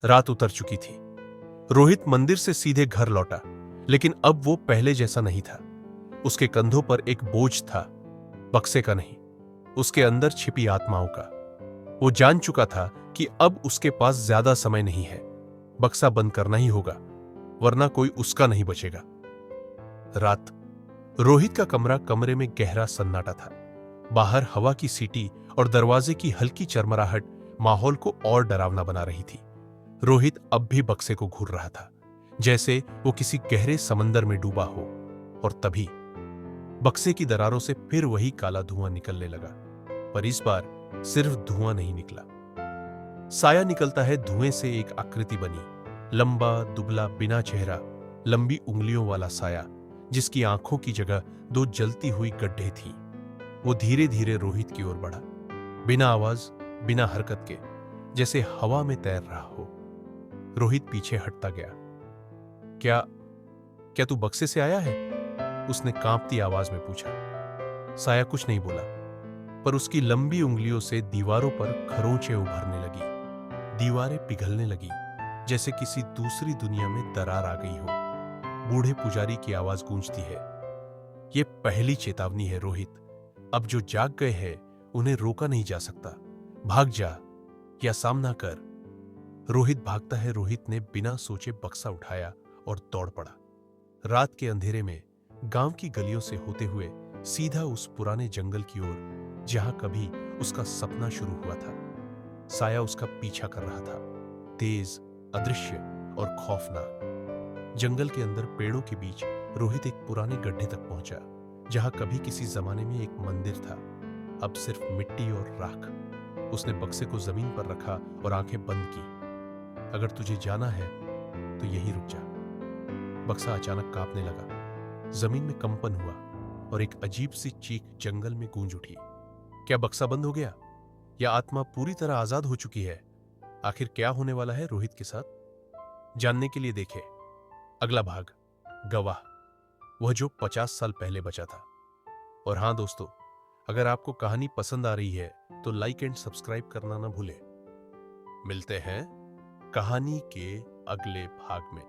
रात उतर चुकी थी। रोहित मंदिर से सीधे घर लौटा, लेकिन अब वो पहले जैसा नहीं था। उसके कंधों पर एक बोझ था, बक्से का नहीं, उसके अंदर छिपी आत्माओं का। वो जान चुका था कि अब उसके पास ज्यादा समय नहीं है। बक्सा बंद करना ही होगा, वरना कोई उसका नहीं बचेगा। रात। रोहित का कमरे में गहरा सन्नाटा था। बाहर हवा की सीटी और दरवाजे की हल्की चरमराहट माहौल को और डरावना बना रही थी। रोहित अब भी बक्से को घूर रहा था, जैसे वो किसी गहरे समंदर में डूबा हो। और तभी बक्से की दरारों से फिर वही काला धुआं निकलने लगा। पर इस बार सिर्फ धुआं नहीं निकला, साया निकलता है। धुएं से एक आकृति बनी, लंबा दुबला बिना चेहरा, लंबी उंगलियों वाला साया, जिसकी आंखों की जगह दो जलती हुई गड्ढे थी। वो धीरे धीरे रोहित की ओर बढ़ा, बिना आवाज, बिना हरकत के, जैसे हवा में तैर रहा हो। रोहित पीछे हटता गया। क्या क्या तू बक्से से आया है? उसने कांपती आवाज में पूछा। साया कुछ नहीं बोला, पर उसकी लंबी उंगलियों से दीवारों पर खरोंचें उभरने लगी। दीवारें पिघलने लगी, जैसे किसी दूसरी दुनिया में दरार आ गई हो। बूढ़े पुजारी की आवाज गूंजती है। ये पहली चेतावनी है रोहित, अब जो जाग गए हैं उन्हें रोका नहीं जा सकता। भाग जा या सामना कर। रोहित भागता है। रोहित ने बिना सोचे बक्सा उठाया और दौड़ पड़ा। रात के अंधेरे में गांव की गलियों से होते हुए सीधा उस पुराने जंगल की ओर जहां कभी उसका सपना शुरू हुआ था। साया उसका पीछा कर रहा था, तेज, अदृश्य और खौफनाक। जंगल के अंदर पेड़ों के बीच रोहित एक पुराने गड्ढे तक पहुंचा, जहां कभी किसी जमाने में एक मंदिर था, अब सिर्फ मिट्टी और राख। उसने बक्से को जमीन पर रखा और आंखें बंद की। अगर तुझे जाना है तो यहीं रुक जा। बक्सा अचानक कांपने लगा, जमीन में कंपन हुआ और एक अजीब सी चीख जंगल में गूंज उठी। क्या बक्सा बंद हो गया, या आत्मा पूरी तरह आजाद हो चुकी है? आखिर क्या होने वाला है रोहित के साथ? जानने के लिए देखें अगला भाग, गवाह, वह जो 50 साल पहले बचा था। और हां दोस्तों, अगर आपको कहानी पसंद आ रही है तो लाइक एंड सब्सक्राइब करना ना भूलें। मिलते हैं कहानी के अगले भाग में।